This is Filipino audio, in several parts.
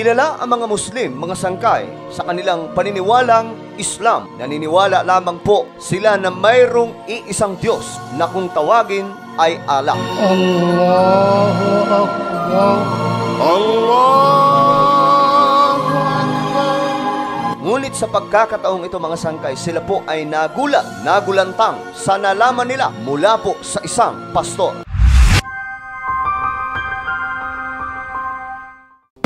Kilala ang mga Muslim, mga sangkay, sa kanilang paniniwalang Islam. Naniniwala lamang po sila na mayroong iisang Diyos na kung tawagin ay Allah. Allahu Akbar. Allahu Akbar. Ngunit sa pagkakataong ito mga sangkay, sila po ay nagulantang sa nalaman nila mula po sa isang pastor.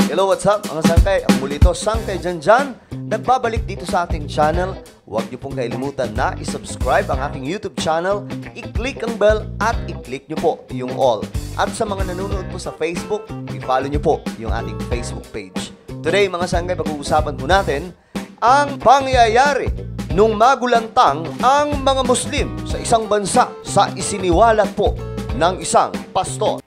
Hello, what's up mga sangkay? Ang muli ito, Sangkay Janjan, nagbabalik dito sa ating channel. Huwag niyo pong kailimutan na isubscribe ang ating YouTube channel, i-click ang bell at i-click niyo po yung all. At sa mga nanonood po sa Facebook, i-follow niyo po yung ating Facebook page. Today mga sangkay, pag-uusapan po natin ang pangyayari nung magulantang ang mga Muslim sa isang bansa sa isiniwalat po ng isang pastor.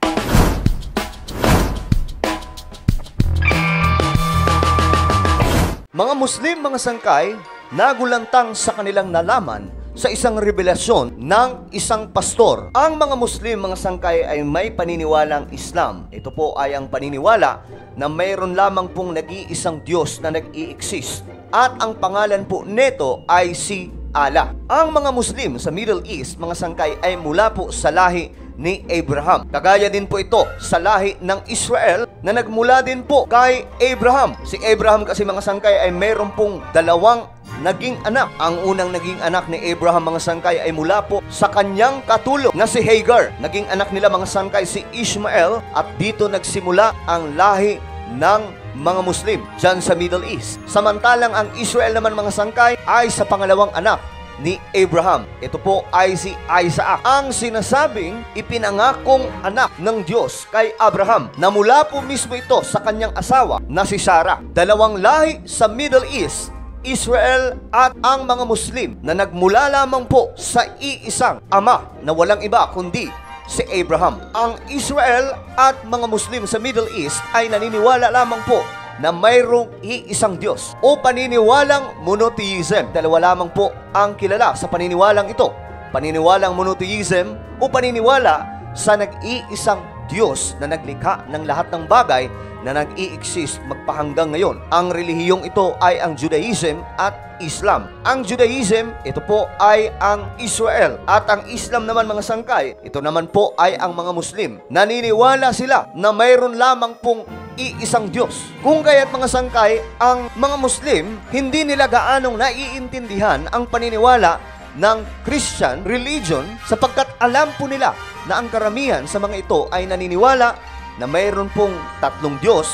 Mga Muslim, mga sangkay, nagulantang sa kanilang nalaman sa isang revelasyon ng isang pastor. Ang mga Muslim, mga sangkay, ay may paniniwalang Islam. Ito po ay ang paniniwala na mayroon lamang pong nag-iisang Diyos na nag-i-exist. At ang pangalan po nito ay si Allah. Ang mga Muslim sa Middle East, mga sangkay, ay mula po sa lahi ni Abraham. Kagaya din po ito sa lahi ng Israel na nagmula din po kay Abraham. Si Abraham kasi mga sangkay ay mayroon pong dalawang naging anak. Ang unang naging anak ni Abraham mga sangkay ay mula po sa kanyang katulong na si Hagar. Naging anak nila mga sangkay si Ishmael at dito nagsimula ang lahi ng mga Muslim dyan sa Middle East. Samantalang ang Israel naman mga sangkay ay sa pangalawang anak ni Abraham. Ito po ay si Isaac, ang sinasabing ipinangakong anak ng Diyos kay Abraham, na mula po mismo ito sa kanyang asawa na si Sarah. Dalawang lahi sa Middle East, Israel at ang mga Muslim, na nagmula lamang po sa iisang ama na walang iba kundi si Abraham. Ang Israel at mga Muslim sa Middle East ay naniniwala lamang po na mayroong iisang Diyos o paniniwalang monotheism. Dalawa lamang po ang kilala sa paniniwalang ito. Paniniwalang monotheism o paniniwala sa nag-iisang Diyos na naglikha ng lahat ng bagay na nag-i-exist magpahanggang ngayon. Ang relihiyong ito ay ang Judaism at Islam. Ang Judaism, ito po ay ang Israel. At ang Islam naman mga sangkay, ito naman po ay ang mga Muslim. Naniniwala sila na mayroon lamang pong iisang Diyos. Kung kaya't mga sangkay, ang mga Muslim, hindi nila gaanong naiintindihan ang paniniwala ng Christian religion sapagkat alam po nila na ang karamihan sa mga ito ay naniniwala na mayroon pong tatlong Diyos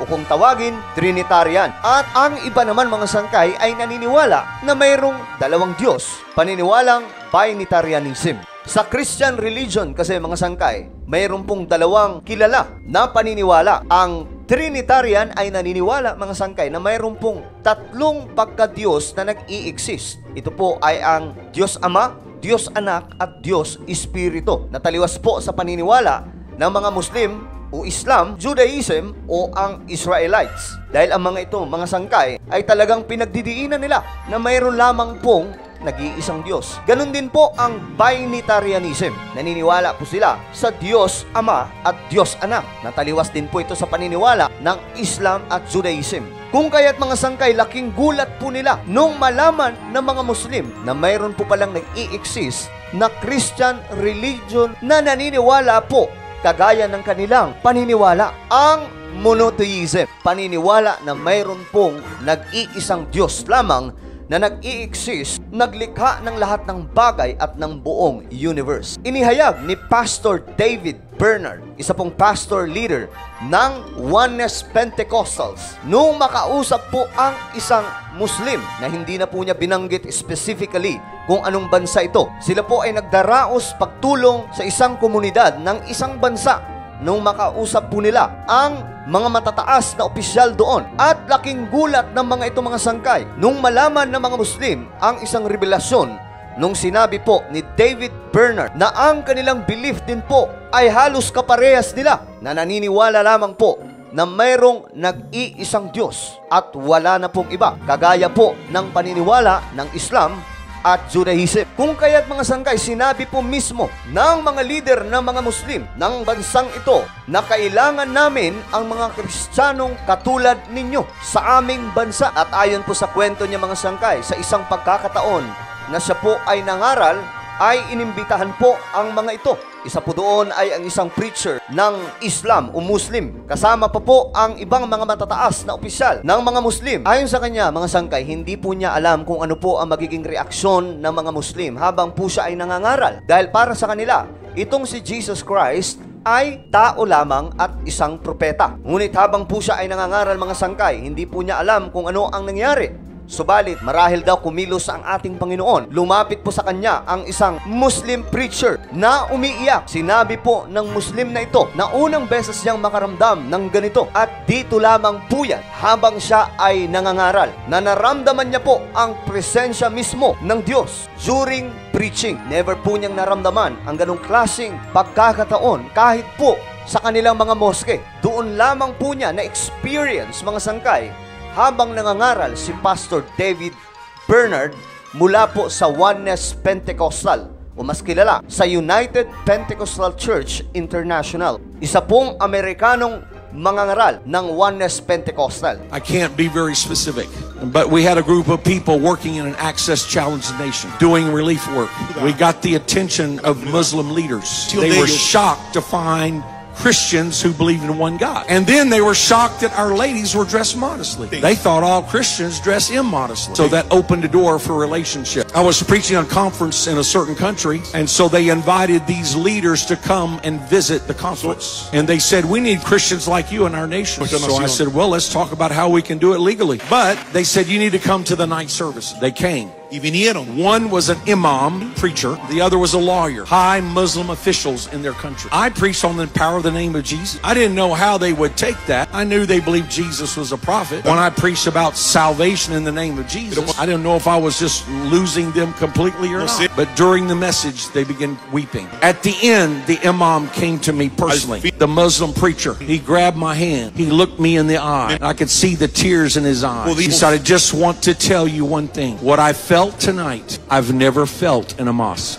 o kung tawagin, Trinitarian. At ang iba naman mga sangkay ay naniniwala na mayroong dalawang Diyos, paniniwalang Binitarianism. Sa Christian religion kasi mga sangkay, mayroon pong dalawang kilala na paniniwala. Ang Trinitarian ay naniniwala mga sangkay na mayroon pong tatlong pagka-Diyos na nag-i-exist. Ito po ay ang Diyos Ama, Diyos Anak at Diyos Espiritu. Nataliwas po sa paniniwala ng mga Muslim o Islam, Judaism o ang Israelites. Dahil ang mga ito, mga sangkay, ay talagang pinagdidiinan nila na mayroon lamang pong nag-iisang Diyos. Ganon din po ang Binitarianism. Naniniwala po sila sa Diyos Ama at Diyos Anak. Nataliwas din po ito sa paniniwala ng Islam at Judaism. Kung kaya't mga sangkay, laking gulat po nila nung malaman ng mga Muslim na mayroon po palang nag-i-exist na Christian religion na naniniwala po kagaya ng kanilang paniniwala, ang monotheism. Paniniwala na mayroon pong nag-iisang Diyos lamang na nag-i-exist, naglikha ng lahat ng bagay at ng buong universe. Inihayag ni Pastor David Bernard, isa pong pastor leader ng Oneness Pentecostals, nung makausap po ang isang Muslim na hindi na po niya binanggit specifically kung anong bansa ito. Sila po ay nagdaraos pagtulong sa isang komunidad ng isang bansa nung makausap po nila ang mga matataas na opisyal doon. At laking gulat ng mga ito mga sangkay nung malaman ng mga Muslim ang isang revelasyon nung sinabi po ni David Bernard na ang kanilang belief din po ay halos kaparehas nila, na naniniwala lamang po na mayroong nag-iisang Diyos at wala na pong iba. Kagaya po ng paniniwala ng Islam at Judaism. Kung kaya't mga sangkay, sinabi po mismo ng mga leader ng mga Muslim ng bansang ito na kailangan namin ang mga Kristiyanong katulad ninyo sa aming bansa. At ayon po sa kwento niya mga sangkay, sa isang pagkakataon na siya po ay nangaral, ay inimbitahan po ang mga ito. Isa po doon ay ang isang preacher ng Islam o Muslim. Kasama pa po ang ibang mga matataas na opisyal ng mga Muslim. Ayon sa kanya, mga sangkay, hindi po niya alam kung ano po ang magiging reaksyon ng mga Muslim habang po siya ay nangangaral. Dahil para sa kanila, itong si Jesus Christ ay tao lamang at isang propeta. Ngunit habang po siya ay nangangaral mga sangkay, hindi po niya alam kung ano ang nangyari. Subalit, marahil daw kumilos ang ating Panginoon. Lumapit po sa kanya ang isang Muslim preacher na umiiyak. Sinabi po ng Muslim na ito na unang beses niyang makaramdam ng ganito. At dito lamang po yan habang siya ay nangangaral na naramdaman niya po ang presensya mismo ng Diyos during preaching. Never po niyang naramdaman ang ganong klaseng pagkakataon kahit po sa kanilang mga moske. Doon lamang po niya na-experience mga sangkay habang nangangaral si Pastor David Bernard mula po sa Oneness Pentecostal o mas kilala sa United Pentecostal Church International. Isa pong Amerikanong mangangaral ng Oneness Pentecostal. I can't be very specific, but we had a group of people working in an access-challenged nation, doing relief work. We got the attention of Muslim leaders. They were shocked to find Christians who believed in one God. And then they were shocked that our ladies were dressed modestly. They thought all Christians dress immodestly. So that opened a door for relationship. I was preaching on a conference in a certain country, and so they invited these leaders to come and visit the conference. And they said, we need Christians like you in our nation. So I said, well, let's talk about how we can do it legally. But they said, you need to come to the night service. They came. One was an imam, preacher. The other was a lawyer. High Muslim officials in their country. I preached on the power of the name of Jesus. I didn't know how they would take that. I knew they believed Jesus was a prophet. When I preached about salvation in the name of Jesus, I didn't know if I was just losing them completely or not. But during the message, they began weeping. At the end, the imam came to me personally. The Muslim preacher, he grabbed my hand. He looked me in the eye. I could see the tears in his eyes. He said, I just want to tell you one thing. What I felt tonight, I've never felt in a mosque.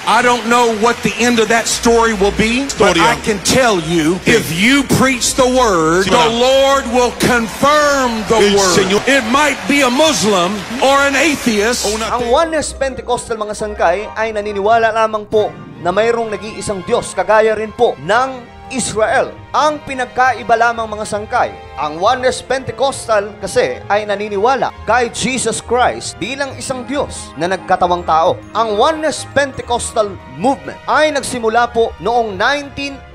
I don't know what the end of that story will be, but I can tell you, if you preach the word, the Lord will confirm the word. It might be a Muslim or an atheist. Ang Oneness Pentecostal mga sangkay ay naniniwala lamang po na mayroong nag-iisang Diyos, kagaya rin po ng Israel. Ang pinagkaiba lamang mga sangkay, ang Oneness Pentecostal kasi ay naniniwala kay Jesus Christ bilang isang Diyos na nagkatawang tao. Ang Oneness Pentecostal movement ay nagsimula po noong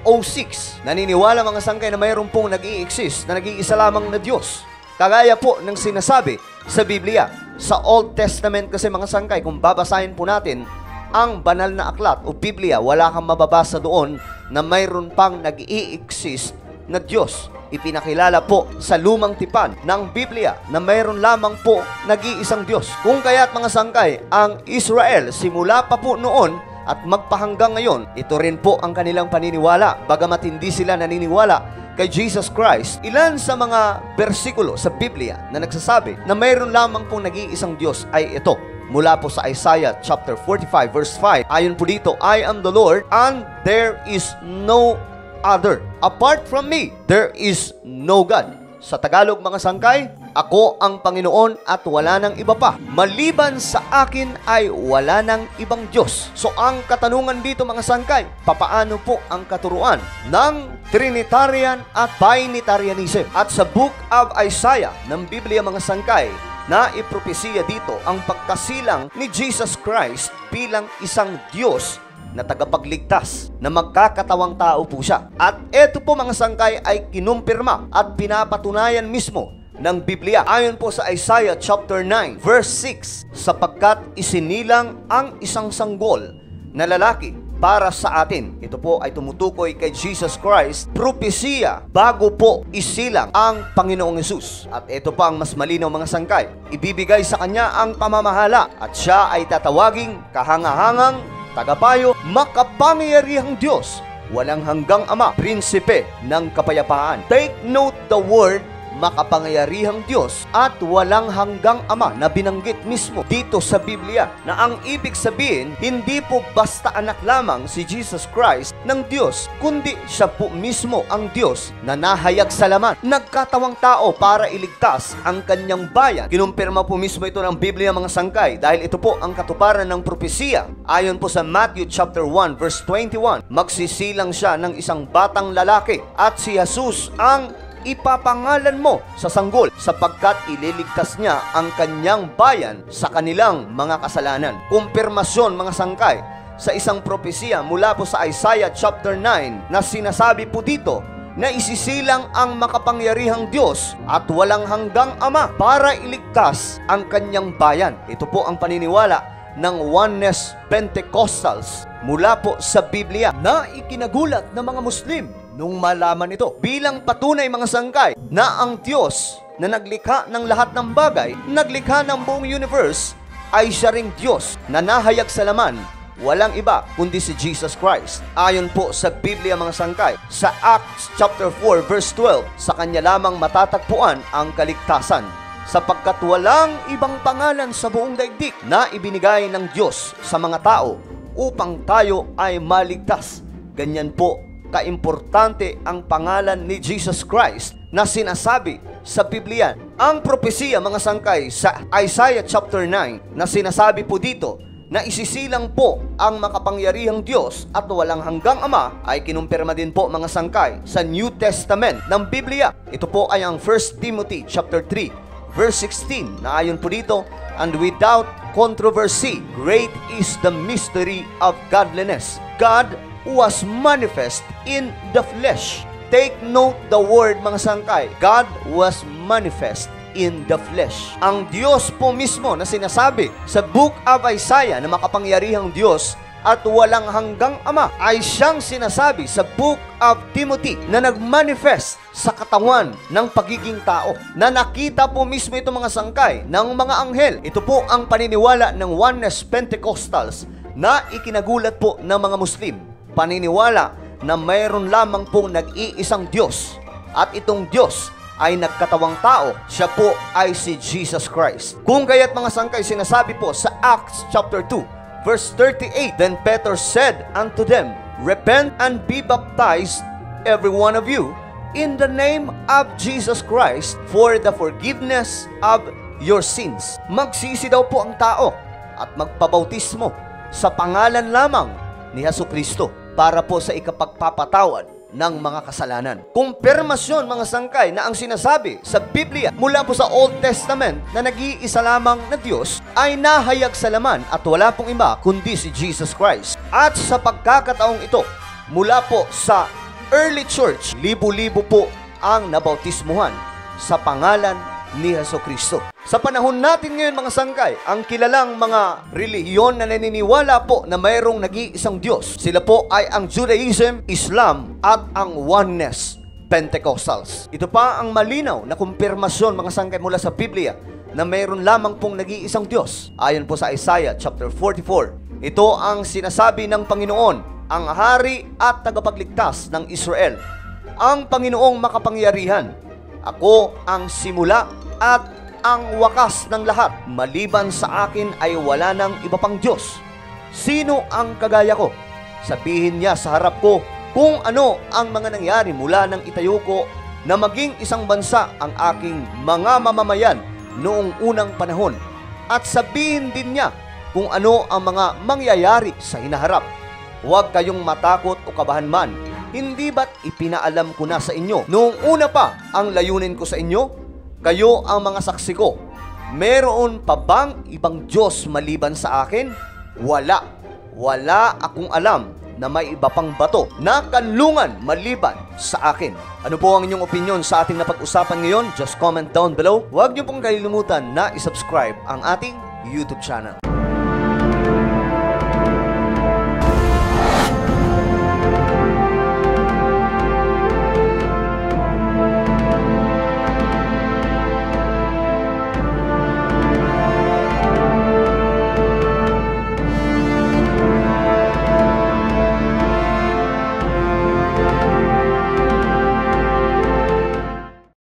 1906. Naniniwala mga sangkay na mayroon pong nag-i-exist na nag-iisa lamang na Diyos. Kagaya po ng sinasabi sa Biblia. Sa Old Testament kasi mga sangkay, kung babasahin po natin ang banal na aklat o Biblia, wala kang mababasa doon na mayroon pang nag-i-exist na Diyos. Ipinakilala po sa lumang tipan ng Biblia na mayroon lamang po nag-iisang Diyos. Kung kaya't mga sangkay, ang Israel simula pa po noon at magpahanggang ngayon, ito rin po ang kanilang paniniwala. Bagamat hindi sila naniniwala kay Jesus Christ, ilan sa mga bersikulo sa Biblia na nagsasabi na mayroon lamang pong nag-iisang Diyos ay ito. Mula po sa Isaiah chapter 45 verse 5. Ayon po dito, I am the Lord and there is no other. Apart from me, there is no God. Sa Tagalog mga sangkay, ako ang Panginoon at wala nang iba pa. Maliban sa akin ay wala nang ibang Diyos. So ang katanungan dito mga sangkay, papaano po ang katuruan ng Trinitarian at Binitarianism? At sa Book of Isaiah ng Biblia mga sangkay, na ipropesiya dito ang pagkasilang ni Jesus Christ bilang isang Diyos na tagapagligtas, na magkakatawang tao po siya. At ito po mga sangkay ay kinumpirma at pinapatunayan mismo ng Biblia. Ayon po sa Isaiah chapter 9 verse 6, sapagkat isinilang ang isang sanggol na lalaki para sa atin. Ito po ay tumutukoy kay Jesus Christ. Propesiya bago po isilang ang Panginoong Hesus. At ito pa ang mas malinaw mga sangkay. Ibibigay sa kanya ang pamamahala at siya ay tatawaging kahangahangang tagapayo, makapangyarihang Diyos, walang hanggang Ama, prinsipe ng kapayapaan. Take note the word makapangyarihang Diyos at walang hanggang Ama na binanggit mismo dito sa Biblia, na ang ibig sabihin, hindi po basta anak lamang si Jesus Christ ng Diyos, kundi siya po mismo ang Diyos na nahayag sa laman, nagkatawang tao para iligtas ang kanyang bayan. Kinumpirma po mismo ito ng Biblia, mga sangkay, dahil ito po ang katuparan ng propesiya. Ayon po sa Matthew chapter 1 verse 21, magsisilang siya ng isang batang lalaki at si Jesus ang ipapangalan mo sa sanggol, sapagkat ililigtas niya ang kanyang bayan sa kanilang mga kasalanan. Kumpirmasyon, mga sangkay, sa isang propesiya mula po sa Isaiah chapter 9 na sinasabi po dito na isisilang ang makapangyarihang Diyos at walang hanggang Ama para iligtas ang kanyang bayan. Ito po ang paniniwala ng Oneness Pentecostals mula po sa Biblia, na ikinagulat ng mga Muslim nung malaman ito. Bilang patunay, mga sangkay, na ang Diyos na naglikha ng lahat ng bagay, naglikha ng buong universe, ay siya ring Diyos na nahayag sa laman, walang iba kundi si Jesus Christ. Ayon po sa Biblia, mga sangkay, sa Acts chapter 4 verse 12, sa kanya lamang matatagpuan ang kaligtasan, sapagkat walang ibang pangalan sa buong daigdig na ibinigay ng Diyos sa mga tao upang tayo ay maligtas. Ganyan po kaimportante ang pangalan ni Jesus Christ na sinasabi sa Biblia. Ang propesiya, mga sangkay, sa Isaiah chapter 9 na sinasabi po dito na isisilang po ang makapangyarihang Diyos at walang hanggang Ama ay kinumpirma din po, mga sangkay, sa New Testament ng Biblia. Ito po ay ang 1 Timothy chapter 3 verse 16, na ayon po dito, and without controversy, great is the mystery of godliness. God was manifest in the flesh. Take note the word, mga sangkay. God was manifest in the flesh. Ang Diyos po mismo na sinasabi sa Book of Isaiah na makapangyarihang Diyos at walang hanggang Ama ay siyang sinasabi sa Book of Timothy na nagmanifest sa katawan ng pagiging tao, na nakita po mismo ito, mga sangkay, ng mga anghel. Ito po ang paniniwala ng Oneness Pentecostals na ikinagulat po ng mga Muslim. Paniniwala na mayroon lamang pong nag-iisang Diyos, at itong Diyos ay nagkatawang tao. Siya po ay si Jesus Christ. Kung kaya't, mga sangkay, sinasabi po sa Acts chapter 2 verse 38, then Peter said unto them, repent and be baptized every one of you in the name of Jesus Christ for the forgiveness of your sins. Magsisi daw po ang tao at magpabautismo sa pangalan lamang ni Jesucristo para po sa ikapagpapatawad ng mga kasalanan. Kumpirmasyon, mga sangkay, na ang sinasabi sa Biblia mula po sa Old Testament na nag-iisa lamang na Diyos ay nahayag sa laman at wala pong iba kundi si Jesus Christ. At sa pagkakataong ito, mula po sa early church, libo-libo po ang nabautismuhan sa pangalan ni Jesucristo. Sa panahon natin ngayon, mga sangkay, ang kilalang mga relihiyon na naniniwala po na mayroong nag-iisang Diyos, sila po ay ang Judaism, Islam, at ang Oneness Pentecostals. Ito pa ang malinaw na kumpirmasyon, mga sangkay, mula sa Biblia na mayroon lamang pong nag-iisang Diyos. Ayon po sa Isaiah chapter 44, ito ang sinasabi ng Panginoon, ang hari at tagapagligtas ng Israel, ang Panginoong makapangyarihan. Ako ang simula at ang wakas ng lahat. Maliban sa akin ay wala nang iba pang Diyos. Sino ang kagaya ko? Sabihin niya sa harap ko kung ano ang mga nangyari mula nang itayo ko na maging isang bansa ang aking mga mamamayan noong unang panahon. At sabihin din niya kung ano ang mga mangyayari sa hinaharap. Huwag kayong matakot o kabahan man. Hindi ba't ipinaalam ko na sa inyo noong una pa ang layunin ko sa inyo? Kayo ang mga saksi ko. Meron pa bang ibang Diyos maliban sa akin? Wala. Wala akong alam na may iba pang bato na kanlungan maliban sa akin. Ano po ang inyong opinion sa ating napag-usapan ngayon? Just comment down below. Huwag niyo pong kalilimutan na isubscribe ang ating YouTube channel.